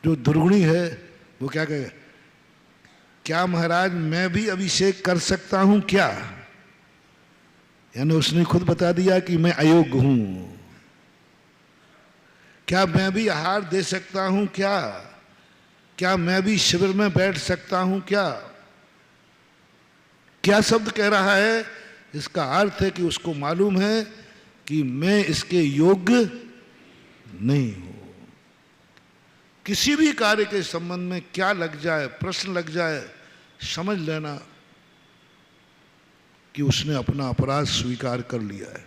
जो दुर्गुणी है, वो क्या कहेगा? क्या महाराज मैं भी अभिषेक कर सकता हूं क्या? यानी उसने खुद बता दिया कि मैं अयोग्य हूं। क्या मैं भी आहार दे सकता हूं क्या? क्या मैं भी शिविर में बैठ सकता हूं क्या? क्या शब्द कह रहा है? इसका अर्थ है कि उसको मालूम है कि मैं इसके योग्य नहीं हूं। किसी भी कार्य के संबंध में क्या लग जाए, प्रश्न लग जाए, समझ लेना कि उसने अपना अपराध स्वीकार कर लिया है,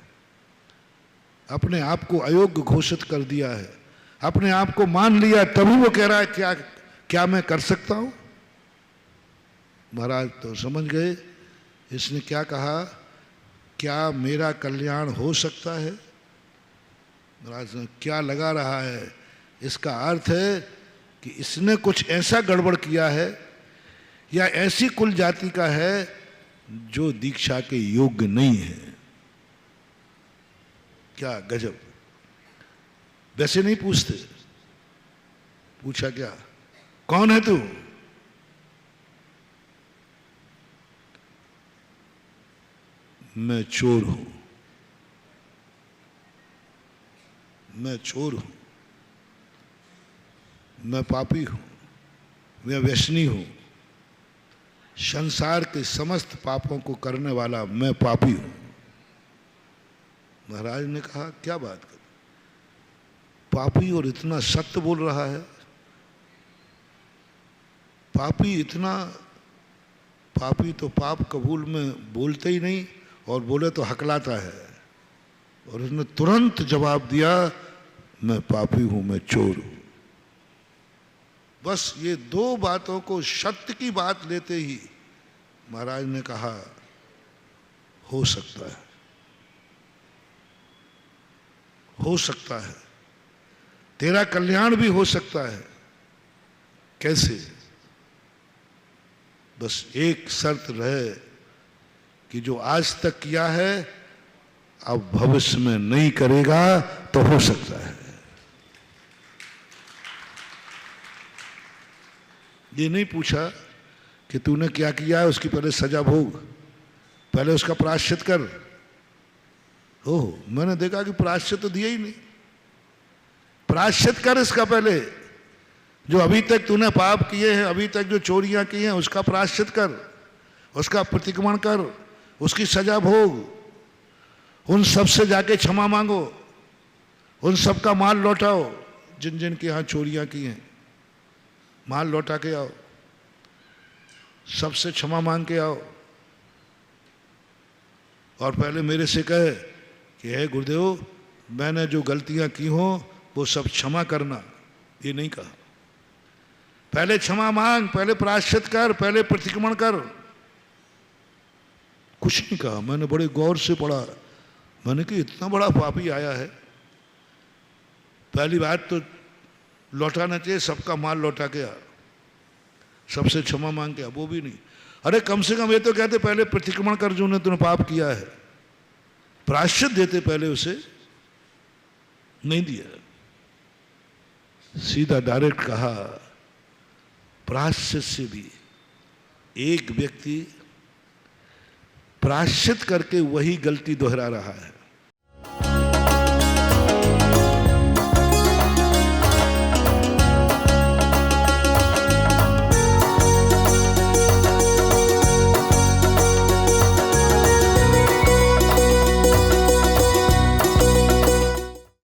अपने आप को अयोग्य घोषित कर दिया है, अपने आप को मान लिया। तभी वो कह रहा है क्या मैं कर सकता हूं? महाराज तो समझ गए इसने क्या कहा, क्या मेरा कल्याण हो सकता है? महाराज ने क्या लगा रहा है? इसका अर्थ है कि इसने कुछ ऐसा गड़बड़ किया है या ऐसी कुल जाति का है जो दीक्षा के योग्य नहीं है। क्या गजब! वैसे नहीं पूछते, पूछा क्या, कौन है तू? मैं चोर हूं, मैं चोर हूं, मैं पापी हूं, मैं व्यसनी हूं, संसार के समस्त पापों को करने वाला मैं पापी हूं। महाराज ने कहा क्या बात कर, पापी और इतना सत्य बोल रहा है? पापी इतना, पापी तो पाप कबूल में बोलते ही नहीं, और बोले तो हकलाता है। और उसने तुरंत जवाब दिया मैं पापी हूं, मैं चोर हूं। बस ये दो बातों को सत्य की बात लेते ही महाराज ने कहा हो सकता है, हो सकता है, तेरा कल्याण भी हो सकता है। कैसे? बस एक शर्त रहे कि जो आज तक किया है अब भविष्य में नहीं करेगा तो हो सकता है। ये नहीं पूछा कि तूने क्या किया है, उसकी पहले सजा भोग, पहले उसका प्रायश्चित कर। ओह, मैंने देखा कि प्रायश्चित तो दिया ही नहीं। प्रायश्चित कर इसका पहले, जो अभी तक तूने पाप किए हैं, अभी तक जो चोरियां की हैं, उसका प्रायश्चित कर, उसका प्रतिक्रमण कर, उसकी सजा भोग। उन सब से जाके क्षमा मांगो, उन सब का माल लौटाओ जिन जिन के यहाँ चोरियां की हैं, माल लौटा के आओ, सबसे क्षमा मांग के आओ। और पहले मेरे से कहे कि हे गुरुदेव, मैंने जो गलतियां की हो वो सब क्षमा करना। ये नहीं कहा, पहले क्षमा मांग, पहले प्रायश्चित कर, पहले प्रतिक्रमण कर। कुछ नहीं कहा। मैंने बड़े गौर से पढ़ा, मैंने कि इतना बड़ा पापी आया है, पहली बात तो लौटाना चाहिए, सबका माल लौटा के आ, सबसे क्षमा मांग के आ, वो भी नहीं। अरे कम से कम ये तो कहते पहले प्रतिक्रमण कर जो तूने पाप किया है, प्रायश्चित देते पहले उसे। नहीं दिया, सीधा डायरेक्ट कहा प्रायश्चित से भी एक व्यक्ति प्रायश्चित करके वही गलती दोहरा रहा है।